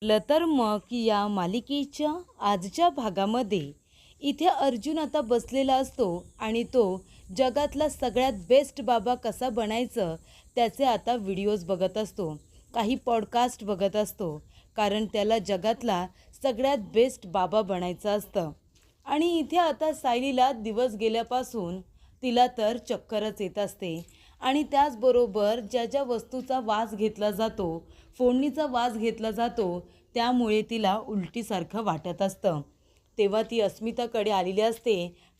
तर मग की या मालिकेच्या आजच्या भागामध्ये इथे अर्जुन आता बसलेला असतो आणि तो जगातला सगळ्यात बेस्ट बाबा कसा बनायचं त्याचे आता व्हिडिओज बघत असतो, काही पॉडकास्ट बघत असतो, कारण त्याला जगातला सगळ्यात बेस्ट बाबा बनायचं असतं. आणि इथे आता सायलीला दिवस गेल्यापासून तिला तर चक्करच येत असते. आणि त्याचबरोबर ज्या ज्या वस्तूचा वास घेतला जातो, फोडणीचा वास घेतला जातो, त्यामुळे तिला उलटीसारखं वाटत असतं. तेव्हा ती अस्मिताकडे आलेली असते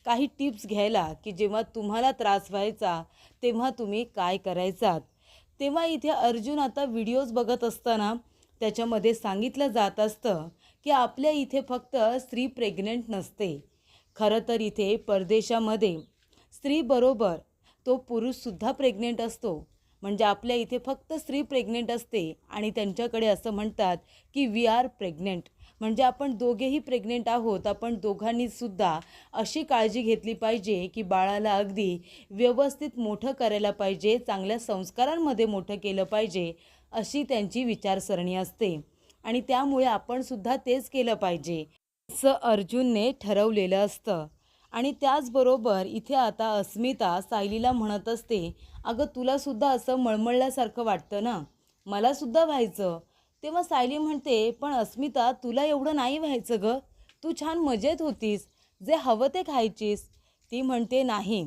काही टिप्स घ्यायला, की जेव्हा तुम्हाला त्रास व्हायचा तेव्हा तुम्ही काय करायचात. तेव्हा इथे अर्जुन आता व्हिडिओज बघत असताना त्याच्यामध्ये सांगितलं जात असतं की आपल्या इथे फक्त स्त्री प्रेग्नंट नसते. खरं तर इथे परदेशामध्ये स्त्रीबरोबर तो पुरुषसुद्धा प्रेग्नेंट असतो. म्हणजे आपल्या इथे फक्त स्त्री प्रेग्नेंट असते आणि त्यांच्याकडे असं म्हणतात की वी आर प्रेग्नेंट, म्हणजे आपण दोघेही प्रेग्नेंट आहोत. आपण दोघांनीसुद्धा अशी काळजी घेतली पाहिजे की बाळाला अगदी व्यवस्थित मोठं करायला पाहिजे, चांगल्या संस्कारांमध्ये मोठं केलं पाहिजे, अशी त्यांची विचारसरणी असते. आणि त्यामुळे आपणसुद्धा तेच केलं पाहिजे असं अर्जुनने ठरवलेलं असतं. आणि त्याचबरोबर इथे आता अस्मिता सायलीला म्हणत असते, अगं तुलासुद्धा असं मळमळल्यासारखं वाटतं ना, मलासुद्धा व्हायचं. तेव्हा सायली म्हणते, पण अस्मिता तुला एवढं नाही व्हायचं गं, तू छान मजेत होतीस, जे हवं ते खायचीस. ती म्हणते, नाही,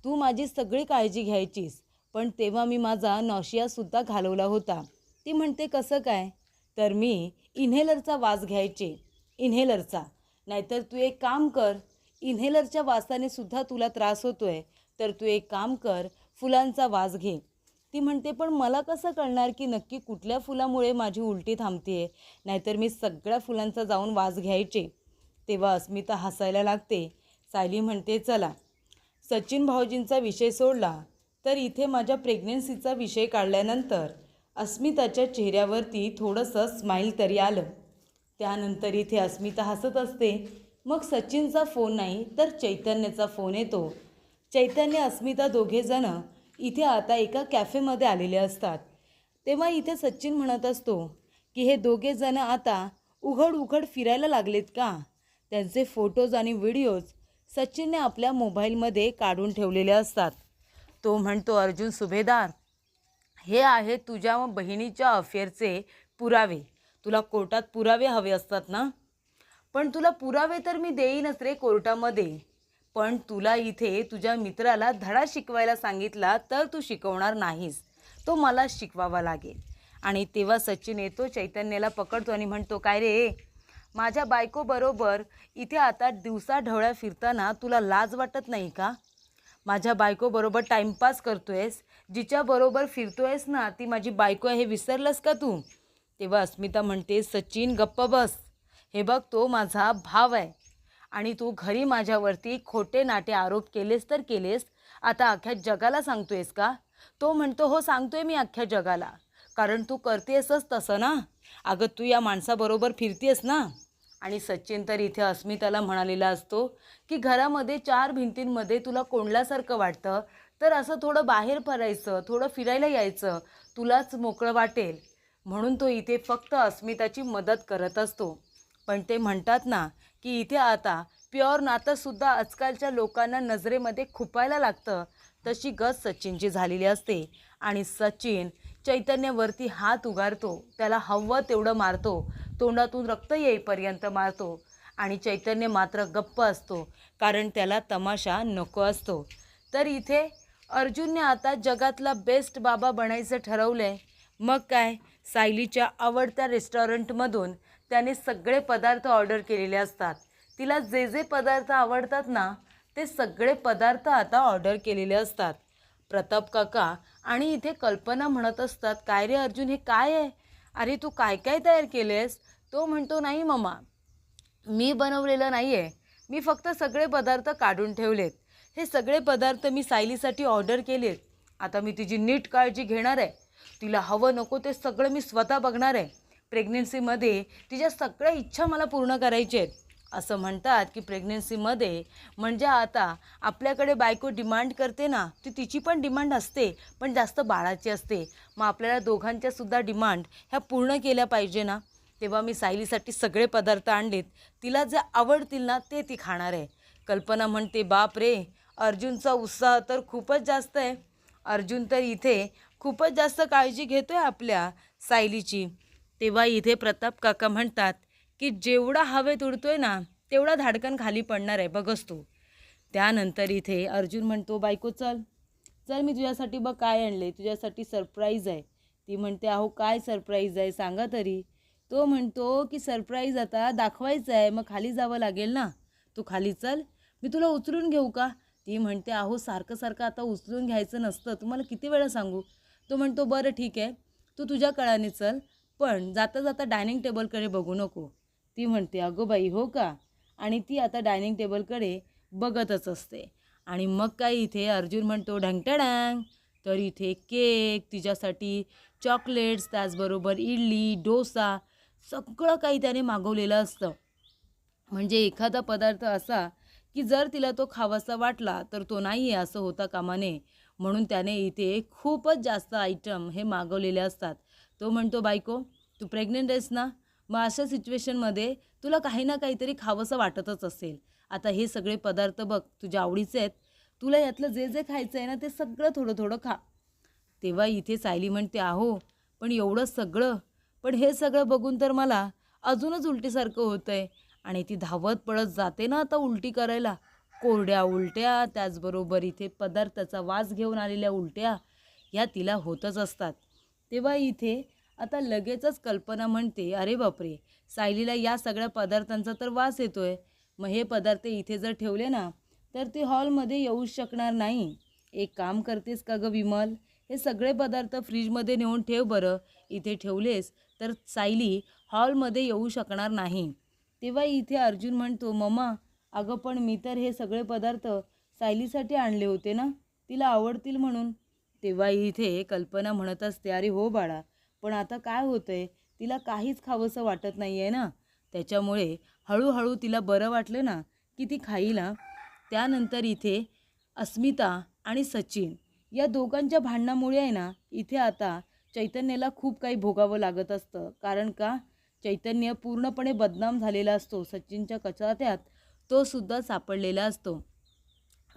तू माझी सगळी काळजी घ्यायचीस, पण तेव्हा मी माझा नॉशियासुद्धा घालवला होता. ती म्हणते, कसं काय? तर मी इन्हेलरचा वास घ्यायचे, इन्हेलरचा. नाहीतर तू एक काम कर, इन्हेलरच्या वासाने सुद्धा तुला त्रास होतोय, तर तू एक काम कर, फुलांचा वास घे. ती म्हणते, पण मला कसं कळणार की नक्की कुठल्या फुलामुळे माझी उलटी थांबते? नाहीतर मी सगळ्या फुलांचा जाऊन वास घ्यायचे. तेव्हा अस्मिता हसायला लागते. सायली म्हणते, चला, सचिन भाऊजींचा विषय सोडला तर इथे माझ्या प्रेग्नेन्सीचा विषय काढल्यानंतर अस्मिताच्या चेहऱ्यावरती थोडंसं स्माईल तरी आलं. त्यानंतर इथे अस्मिता हसत असते. मग सचिनचा फोन नाही तर चैतन्याचा फोन येतो. चैतन्य अस्मिता दोघेजणं इथे आता एका कॅफेमध्ये आलेले असतात. तेव्हा इथे सचिन म्हणत असतो की हे दोघेजणं आता उघड उघड फिरायला लागलेत का? त्यांचे फोटोज आणि व्हिडिओज सचिनने आपल्या मोबाईलमध्ये काढून ठेवलेले असतात. तो म्हणतो, अर्जुन सुभेदार, हे आहे तुझ्या बहिणीच्या अफेअरचे पुरावे. तुला कोर्टात पुरावे हवे असतात ना, पण तुला पुरावे तर मी देईनच रे कोर्टामध्ये. पण तुला इथे तुझ्या मित्राला धडा शिकवायला सांगितला तर तू शिकवणार नाहीस, तो मला शिकवावा लागेल. आणि तेव्हा सचिन येतो, चैतन्याला पकडतो आणि म्हणतो, काय रे, माझ्या बायकोबरोबर इथे आता दिवसा ढवळ्या फिरताना तुला लाज वाटत नाही का? माझ्या बायकोबरोबर टाईमपास करतोयस, जिच्याबरोबर फिरतोयस ना ती माझी बायको आहे, हे विसरलंस का तू? तेव्हा अस्मिता म्हणते, सचिन गप्प बस, हे बघ, तो माझा भाव आहे आणि तू घरी माझ्यावरती खोटे नाटे आरोप केलेस तर केलेस, आता अख्ख्या जगाला सांगतोयस का? तो म्हणतो, हो सांगतोय मी अख्ख्या जगाला, कारण तू करतेसच तसं ना. अगं तू या माणसाबरोबर फिरतेस ना. आणि सचिन तर इथे अस्मिताला म्हणालेला असतो की घरामध्ये चार भिंतींमध्ये तुला कोंडल्यासारखं वाटतं, तर असं थोडं बाहेर फिरायचं, थोडं फिरायला यायचं, तुलाच मोकळं वाटेल. म्हणून तो इथे फक्त अस्मिताची मदत करत असतो. पण ते म्हणतात ना की इथे आता प्युअर नातंसुद्धा आजकालच्या लोकांना नजरेमध्ये खुपायला लागतं, तशी गत सचिनची झालेली असते. आणि सचिन चैतन्यावरती हात उगारतो, त्याला हवं तेवढं मारतो, तोंडातून रक्त येईपर्यंत मारतो. आणि चैतन्य मात्र गप्प असतो, कारण त्याला तमाशा नको असतो. तर इथे अर्जुनने आता जगातला बेस्ट बाबा बनायचं ठरवलं आहे. मग काय, सायलीच्या आवडत्या रेस्टॉरंटमधून त्याने सगळे पदार्थ ऑर्डर केलेले असतात. तिला जे जे पदार्थ आवडतात ना ते सगळे पदार्थ आता ऑर्डर केलेले असतात. प्रताप काका आणि इथे कल्पना म्हणत असतात, काय रे अर्जुन, हे काय आहे? अरे तू काय काय तयार केलेस? तो म्हणतो, नाही मम्मा, मी बनवलेलं नाही आहे, मी फक्त सगळे पदार्थ काढून ठेवलेत. हे सगळे पदार्थ मी सायलीसाठी ऑर्डर केलेत. आता मी तिची नीट काळजी घेणार आहे, तिला हवं नको ते सगळं मी स्वतः बघणार आहे. प्रेग्नेन्सीमध्ये तिच्या सगळ्या इच्छा मला पूर्ण करायच्या आहेत. असं म्हणतात की प्रेग्नेन्सीमध्ये म्हणजे आता आपल्याकडे बायको डिमांड करते ना, ती तिची पण डिमांड असते, पण जास्त बाळाची असते. मग आपल्याला दोघांच्यासुद्धा डिमांड ह्या पूर्ण केल्या पाहिजे ना. तेव्हा मी सायलीसाठी सगळे पदार्थ आणलेत, तिला जे आवडतील ना ते ती खाणार आहे. कल्पना म्हणते, बाप रे, अर्जुनचा उत्साह तर खूपच जास्त आहे. अर्जुन तर इथे खूपच जास्त काळजी घेतोय आपल्या सायलीची. तेव्हा इथे प्रताप काका म्हणतात की जेवढा हवेत उडतोय ना तेवढा धाडकन खाली पडणार आहे, बघच तू. त्यानंतर इथे अर्जुन म्हणतो, बायको चल चल, मी तुझ्यासाठी बघ काय आणले, तुझ्यासाठी सरप्राईज आहे. ती म्हणते, अहो काय सरप्राईज आहे सांगा तरी. तो म्हणतो की सरप्राईज आता दाखवायचं आहे, मग खाली जावं लागेल ना, तू खाली चल, मी तुला उचलून घेऊ का. ती म्हणते, अहो सारखं सारखं आता उचलून घ्यायचं नसतं, तुम्हाला किती वेळा सांगू. तो म्हणतो, बरं ठीक आहे, तू तुझ्या कळाने चल, पण जाता जाता डायनिंग टेबलकडे बघू नको. ती म्हणते, अगं बाई हो का. आणि ती आता डायनिंग टेबलकडे बघतच असते. आणि मग काय इथे अर्जुन म्हणतो, ढंगटडांग. तर इथे केक, तिच्यासाठी चॉकलेट्स, त्याचबरोबर इडली, डोसा, सगळं काही त्याने मागवलेलं असतं. म्हणजे एखादा पदार्थ असा की जर तिला तो खावासा वाटला तर तो नाही आहे असं होता कामा नये. म्हणून त्याने इथे खूपच जास्त आयटम हे मागवलेले असतात. तो म्हणतो, बायको तू प्रेग्नंट आहेस ना, मग अशा सिच्युएशनमध्ये तुला काही ना काहीतरी खावंसं वाटतच असेल. आता हे सगळे पदार्थ बघ तुझ्या आवडीचे आहेत, तुला यातलं जे जे खायचं आहे ना ते सगळं थोडं थोडं खा. तेव्हा इथे सायली म्हणते, अहो पण एवढं सगळं, पण हे सगळं बघून तर मला अजूनच उलटीसारखं होतं आहे. आणि ती धावत पळत जाते ना आता उलटी करायला. कोरड्या उलट्या, त्याचबरोबर इथे पदार्थाचा वास घेऊन आलेल्या उलट्या, ह्या तिला होतच असतात. तेव्हा इथे आता लगेचच कल्पना म्हणते, अरे बापरे, सायलीला या सगळ्या पदार्थांचा तर वास येतोय, मग हे पदार्थ इथे जर ठेवले ना तर ती हॉलमध्ये येऊच शकणार नाही. एक काम करतेस का गं विमल, हे सगळे पदार्थ फ्रीजमध्ये नेऊन ठेव बरं. इथे ठेवलेस तर सायली हॉलमध्ये येऊ शकणार नाही. तेव्हा इथे अर्जुन म्हणतो, मम्मा अगं पण मी तर हे सगळे पदार्थ सायलीसाठी आणले होते ना, तिला आवडतील म्हणून. तेव्हा इथे कल्पना म्हणत असते, अरे हो बाळा, पण आता काय होतंय, तिला काहीच खावंसं वाटत नाही आहे ना, त्याच्यामुळे हळूहळू तिला बरं वाटलं ना की ती खाईल. त्यानंतर इथे अस्मिता आणि सचिन या दोघांच्या भांडणामुळे आहे ना, इथे आता चैतन्याला खूप काही भोगावं लागत असतं. कारण का, चैतन्य पूर्णपणे बदनाम झालेला असतो. सचिनच्या कचाट्यात तो सुद्धा सापडलेला असतो.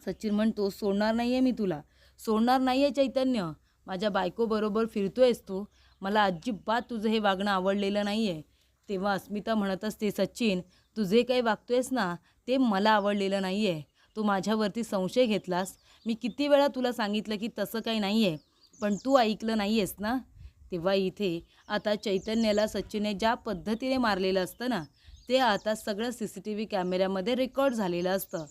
सचिन म्हणतो, सोडणार नाही आहे मी तुला, सोडणार नाही आहे चैतन्य, माझ्या बायकोबरोबर फिरतोयस तू, मला अजिबात तुझं हे वागणं आवडलेलं नाही आहे. तेव्हा अस्मिता म्हणत असते, सचिन तू जे काही वागतोयस ना ते मला आवडलेलं नाही आहे. तू माझ्यावरती संशय घेतलास, मी किती वेळा तुला सांगितलं की तसं काही नाही आहे, पण तू ऐकलं नाही आहेस ना. तेव्हा इथे आता चैतन्याला सचिनने ज्या पद्धतीने मारलेलं असतं ना ते आता सगळं CCTV कॅमेऱ्यामध्ये रेकॉर्ड झालेलं असतं.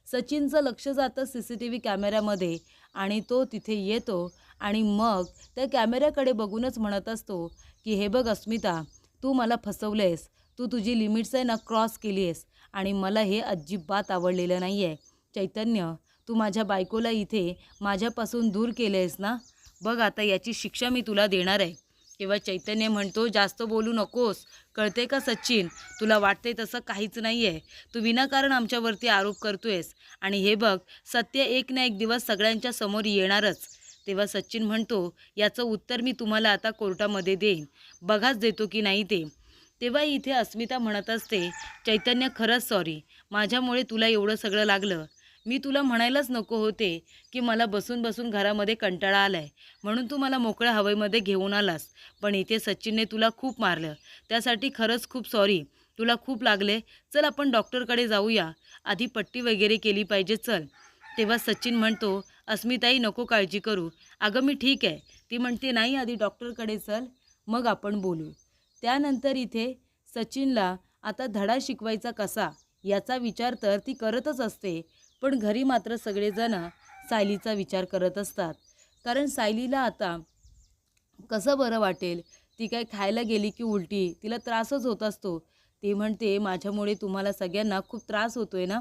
सचिनचं लक्ष जातं CCTV कॅमेऱ्यामध्ये आणि तो तिथे येतो आणि मग त्या कॅमेऱ्याकडे बघूनच म्हणत असतो की हे बघ अस्मिता, तू मला फसवलं आहेस, तू तुझी लिमिट्स आहे ना क्रॉस केली आहेस आणि मला हे अजिबात आवडलेलं नाही आहे. चैतन्य, तू माझ्या बायकोला इथे माझ्यापासून दूर केलं आहेस ना, बघ आता याची शिक्षा मी तुला देणार आहे. तेव्हा चैतन्य म्हणतो, जास्त बोलू नकोस, कळते का सचिन, तुला वाटते तसं काहीच नाही आहे, तू विनाकारण आमच्यावरती आरोप करतोयस आणि हे बघ सत्य एक ना एक दिवस सगळ्यांच्या समोर येणारच. तेव्हा सचिन म्हणतो, याचं उत्तर मी तुम्हाला आता कोर्टामध्ये देईन, बघाच देतो की नाही ते. तेव्हा इथे अस्मिता म्हणत असते, चैतन्य खरंच सॉरी, माझ्यामुळे तुला एवढं सगळं लागलं. मी तुला म्हणायलाच नको होते की मला बसून बसून घरामध्ये कंटाळा आलाय, म्हणून तू मला मोकळ्या हवेमध्ये घेऊन आलास, पण इथे सचिनने तुला खूप मारलं, त्यासाठी खरंच खूप सॉरी. तुला खूप लागले, चल आपण डॉक्टरकडे जाऊया, आधी पट्टी वगैरे केली पाहिजे, चल. तेव्हा सचिन म्हणतो, अस्मिताई नको काळजी करू, अगं मी ठीक आहे. ती म्हणते, नाही आधी डॉक्टरकडे चल, मग आपण बोलू. त्यानंतर इथे सचिनला आता धडा शिकवायचा कसा याचा विचार तर ती करतच असते, पण घरी मात्र सगळेजण सायलीचा विचार करत असतात. कारण सायलीला आता कसं बरं वाटेल, ती काय खायला गेली की उलटी, तिला त्रासच होत असतो. ती म्हणते, माझ्यामुळे तुम्हाला सगळ्यांना खूप त्रास होतोय ना.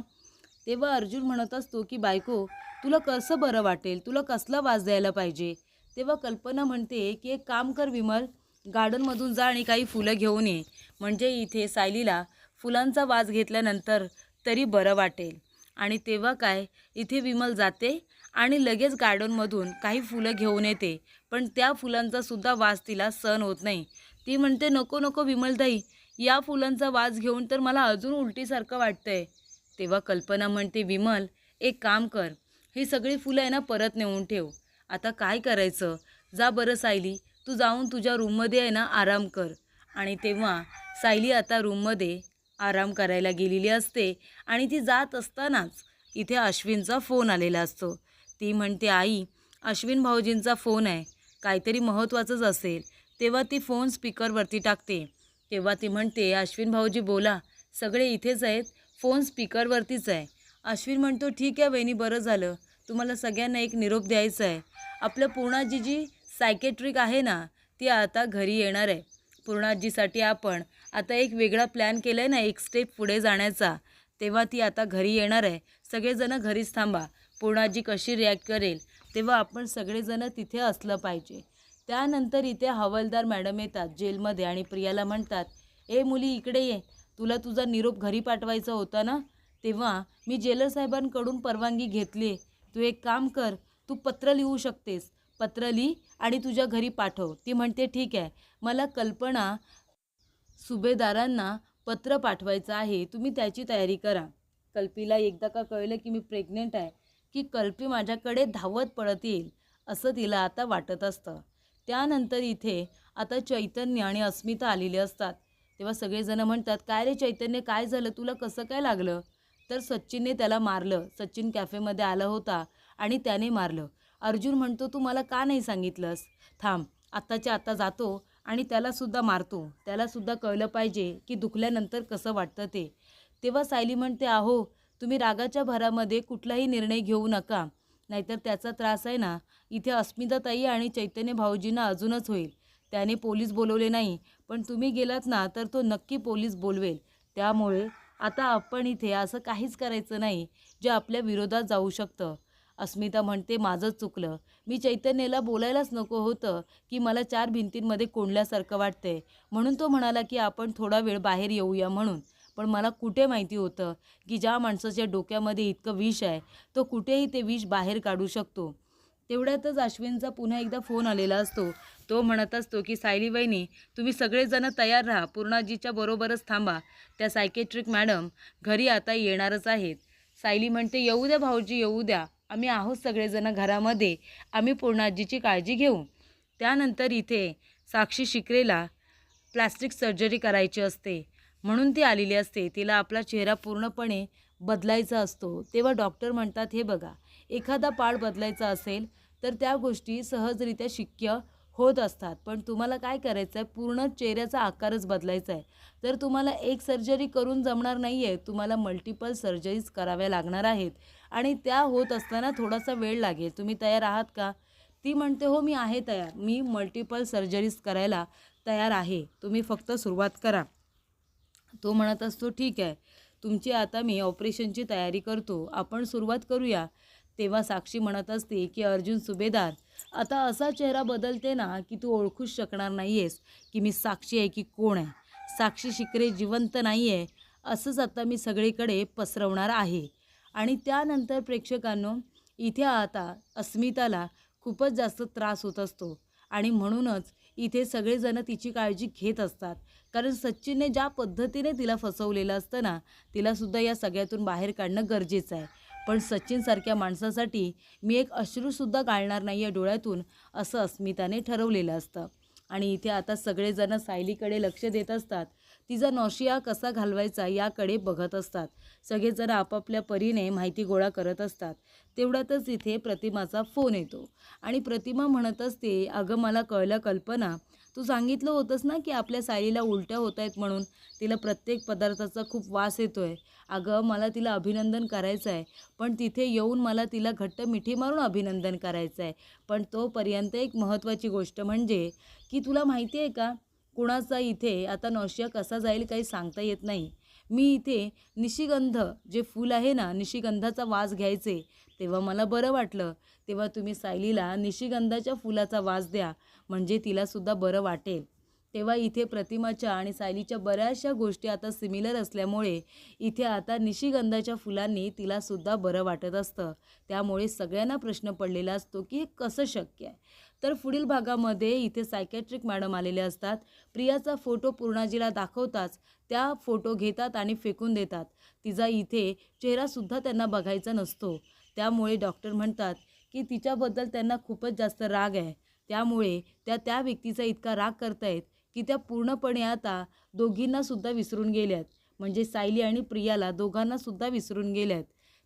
तेव्हा अर्जुन म्हणत असतो की बायको तुला कसं बरं वाटेल, तुला कसला वास द्यायला पाहिजे. तेव्हा कल्पना म्हणते की एक काम कर विमल, गार्डनमधून जा आणि काही फुलं घेऊन ये, म्हणजे इथे सायलीला फुलांचा वास घेतल्यानंतर तरी बरं वाटेल. आणि तेव्हा काय, इथे विमल जाते आणि लगेच गार्डनमधून काही फुलं घेऊन येते, पण त्या फुलांचा सुद्धा वास तिला सहन होत नाही. ती म्हणते, नको नको विमलताई, या फुलांचा वास घेऊन तर मला अजून उलटीसारखं वाटतंय. तेव्हा कल्पना म्हणते, विमल एक काम कर, ही सगळी फुलं आहे ना परत नेऊन ठेव. आता काय करायचं? जा बरं सायली, तू जाऊन तुझ्या रूममध्ये आहे ना आराम कर. आणि तेव्हा सायली आता रूममध्ये आराम करायला गेलेली असते आणि ती जात असतानाच इथे अश्विनचा फोन आलेला असतो. ती म्हणते, आई अश्विन भाऊजींचा फोन आहे, काहीतरी महत्त्वाचंच असेल. तेव्हा ती फोन स्पीकरवरती टाकते. तेव्हा ती म्हणते, अश्विन भाऊजी बोला, सगळे इथेच आहेत, फोन स्पीकरवरतीच आहे. अश्विन म्हणतो, ठीक आहे वहिनी, बरं झालं, तुम्हाला सगळ्यांना एक निरोप द्यायचा आहे. आपल्या पूर्णाजी जी सायकेट्रिक आहे ना, ती आता घरी येणार आहे. पूर्णाजीसाठी आपण आता एक वेगळा प्लॅन केला आहे ना, एक स्टेप पुढे जाण्याचा. तेव्हा ती आता घरी येणार आहे. सगळेजण घरीच थांबा. पूर्णाजी कशी रिॲक्ट करेल तेव्हा आपण सगळेजण तिथे असलं पाहिजे. त्यानंतर इथे हवालदार मॅडम येतात जेलमध्ये आणि प्रियाला म्हणतात, ए मुली इकडे ये, तुला तुझा निरोप घरी पाठवायचा होता ना. तेव्हा मी जेलर साहेबांकडून परवानगी घेतली. तू एक काम कर, तू पत्र लिहू शकतेस, पत्र लिही आणि तुझ्या घरी पाठव. ती म्हणते, ठीक आहे, मला कल्पना सुभेदारांना पत्र पाठवायचं आहे, तुम्ही त्याची तयारी करा. कल्पीला एकदा का कळलं की मी प्रेग्नेंट आहे की कल्पी माझ्याकडे धावत पळत येईल असं तिला आता वाटत असतं. त्यानंतर इथे आता चैतन्य आणि अस्मिता आलेले असतात. तेव्हा सगळेजण म्हणतात, काय रे चैतन्य, काय झालं, तुला कसं काय लागलं? तर सचिनने त्याला मारलं. सचिन कॅफेमध्ये आला होता आणि त्याने मारलं. अर्जुन म्हणतो, तू मला का नाही सांगितलंस? थांब, आत्ताच्या आत्ता जातो आणि त्यालासुद्धा मारतो. त्यालासुद्धा कळलं पाहिजे की दुखल्यानंतर कसं वाटतं ते. तेव्हा सायली म्हणते, अहो तुम्ही रागाच्या भरामध्ये कुठलाही निर्णय घेऊ नका, नाहीतर त्याचा त्रास आहे ना इथे अस्मिताताई आणि चैतन्य भाऊजींना अजूनच होईल. त्याने पोलीस बोलवले नाही, पण तुम्ही गेलात ना तर तो नक्की पोलीस बोलवेल. त्यामुळे आता आपण इथे असं काहीच करायचं नाही जे आपल्या विरोधात जाऊ शकतं. अस्मिता म्हणते, माझंच चुकलं, मी चैतन्याला बोलायलाच नको होतं की मला 4 भिंतींमध्ये कोंडल्यासारखं वाटतंय, म्हणून तो म्हणाला की आपण थोडा वेळ बाहेर येऊया म्हणून. पण मला कुठे माहिती होतं की ज्या माणसाच्या डोक्यामध्ये इतकं विष आहे तो कुठेही ते विष बाहेर काढू शकतो. तेवढ्यातच अश्विनचा पुन्हा एकदा फोन आलेला असतो. तो म्हणत असतो की सायली वहिनी, तुम्ही सगळेजण तयार राहा, पूर्णाजीच्या बरोबरच थांबा, त्या सायकेट्रिक मॅडम घरी आता येणारच आहेत. सायली म्हणते, येऊ द्या भाऊजी, येऊ द्या, आम्ही आहोत सगळेजण घरामध्ये, आम्ही पूर्णाजीची काळजी घेऊ. त्यानंतर इथे साक्षी शिकरेला प्लॅस्टिक सर्जरी करायची असते म्हणून ती आलेली असते. तिला आपला चेहरा पूर्णपणे बदलायचा असतो. तेव्हा डॉक्टर म्हणतात, हे बघा, एखादा पार्ट बदलायचा असेल तर त्या गोष्टी सहजरित्या शक्य होत असतात, पण तुम्हाला काय करायचं आहे, पूर्ण चेहऱ्याचा आकारच बदलायचा आहे. तर तुम्हाला एक सर्जरी करून जमणार नाही आहे, तुम्हाला मल्टिपल सर्जरीज कराव्या लागणार आहेत आणि त्या होत असताना थोडासा वेळ लागेल. तुम्ही तयार आहात का? ती म्हणते, हो मी आहे तयार, मी मल्टिपल सर्जरीज करायला तयार आहे, तुम्ही फक्त सुरुवात करा. तो म्हणत असतो, ठीक आहे, तुमची आता मी ऑपरेशनची तयारी करतो, आपण सुरुवात करूया. तेव्हा साक्षी म्हणत असते की अर्जुन सुभेदार, आता असा चेहरा बदलते ना की तू ओळखूच शकणार नाही आहेस की मी साक्षी आहे की कोण आहे. साक्षी शिकरे जिवंत नाही आहे असंच आता मी सगळीकडे पसरवणार आहे. आणि त्यानंतर प्रेक्षकांनो, इथे आता अस्मिताला खूपच जास्त त्रास होत असतो आणि म्हणूनच इथे सगळेजण तिची काळजी घेत असतात. कारण सचिनने ज्या पद्धतीने तिला फसवलेलं असतं ना, तिलासुद्धा या सगळ्यातून बाहेर काढणं गरजेचं आहे. पण सचिनसारख्या माणसासाठी मी एक अश्रूसुद्धा गाळणार नाही आहे डोळ्यातून, असं अस्मिताने ठरवलेलं असतं. आणि इथे आता सगळेजण सायलीकडे लक्ष देत असतात, तिचा नॉशिया कसा घालवायचा याकडे बघत असतात. सगळेजण आपापल्या परीने माहिती गोळा करत असतात. तेवढ्यातच इथे प्रतिमाचा फोन येतो आणि प्रतिमा म्हणत असते, अगं मला कळलं कल्पना, तू सांगितलं होतंस ना की आपल्या सायलीला उलट्या होत आहेत म्हणून, तिला प्रत्येक पदार्थाचा खूप वास येतो आहे. अगं मला तिला अभिनंदन करायचं आहे, पण तिथे येऊन मला तिला घट्ट मिठी मारून अभिनंदन करायचं आहे. पण तोपर्यंत एक महत्त्वाची गोष्ट म्हणजे की तुला माहिती आहे का, कुणाचा इथे आता नॉशिया कसा जाईल काही सांगता येत नाही. मी इथे निशिगंध जे फूल आहे ना, निशिगंधाचा वास घ्यायचे, तेव्हा मला बरं वाटलं. तेव्हा तुम्ही सायलीला निशिगंधाच्या फुलाचा वास द्या, म्हणजे तिलासुद्धा बरं वाटेल. तेव्हा इथे प्रतिमाच्या आणि सायलीच्या बऱ्याचशा गोष्टी आता सिमिलर असल्यामुळे इथे आता निशिगंधाच्या फुलांनी तिलासुद्धा बरं वाटत असतं. त्यामुळे सगळ्यांना प्रश्न पडलेला असतो की हे कसं शक्य आहे. तर पुढील भागामध्ये इथे सायकॅट्रिक मॅडम आलेले असतात. प्रियाचा फोटो पूर्णाजीला दाखवताच त्या फोटो घेतात आणि फेकून देतात. तिचा इथे चेहरासुद्धा त्यांना बघायचा नसतो. त्यामुळे डॉक्टर म्हणतात की तिच्याबद्दल त्यांना खूपच जास्त राग आहे. त्यामुळे त्या व्यक्तीचा इतका राग करतायत की त्या पूर्णपणे आता दोघींनासुद्धा विसरून गेल्यात. म्हणजे सायली आणि प्रियाला दोघांनासुद्धा विसरून गेल्यात.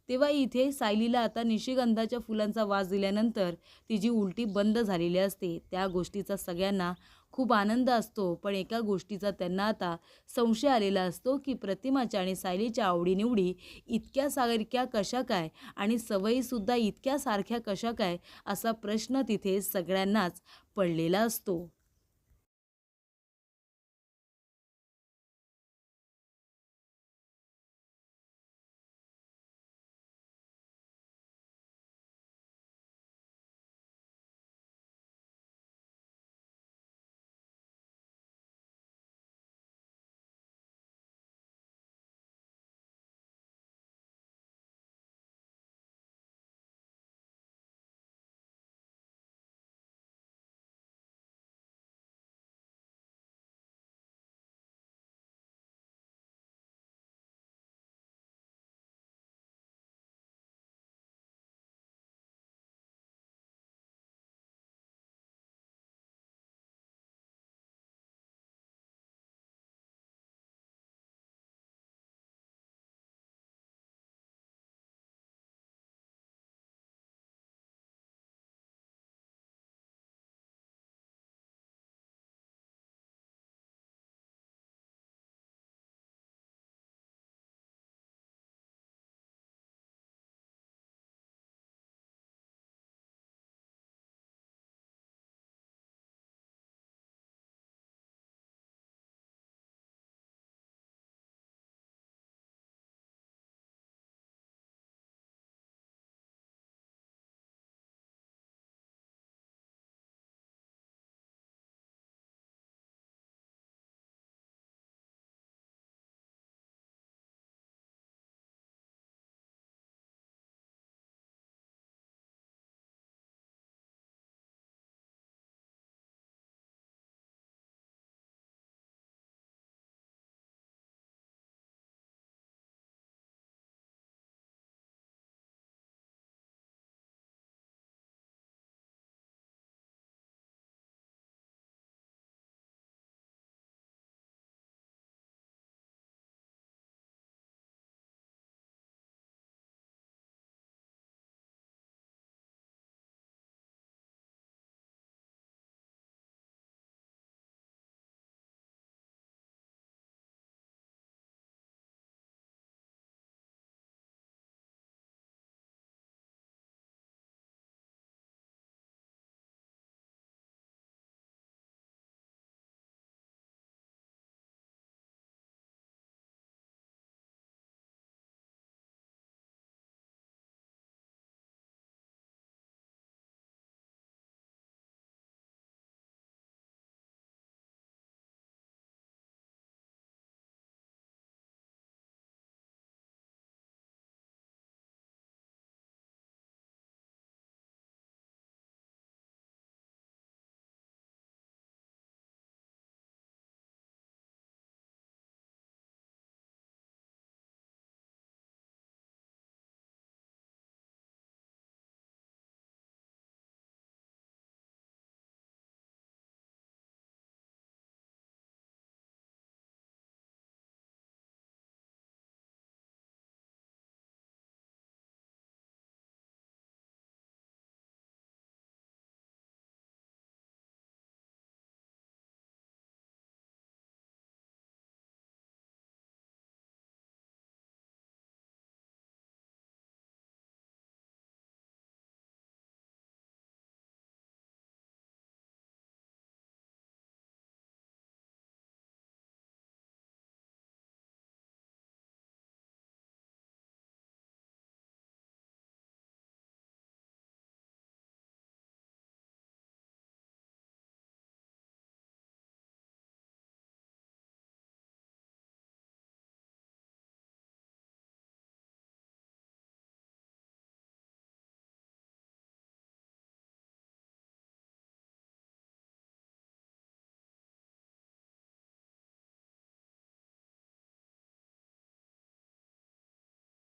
तेव्हा इथे सायलीला आता निशिगंधाच्या फुलांचा वास दिल्यानंतर तिची उलटी बंद झालेली असते. त्या गोष्टीचा सगळ्यांना खूप आनंद असतो. पण एका गोष्टीचा त्यांना आता संशय आलेला असतो की प्रतिमाच्या आणि सायलीच्या आवडीनिवडी इतक्या सारख्या कशा काय आणि सवयीसुद्धा इतक्या सारख्या कशा काय असा प्रश्न तिथे सगळ्यांनाच पडलेला असतो.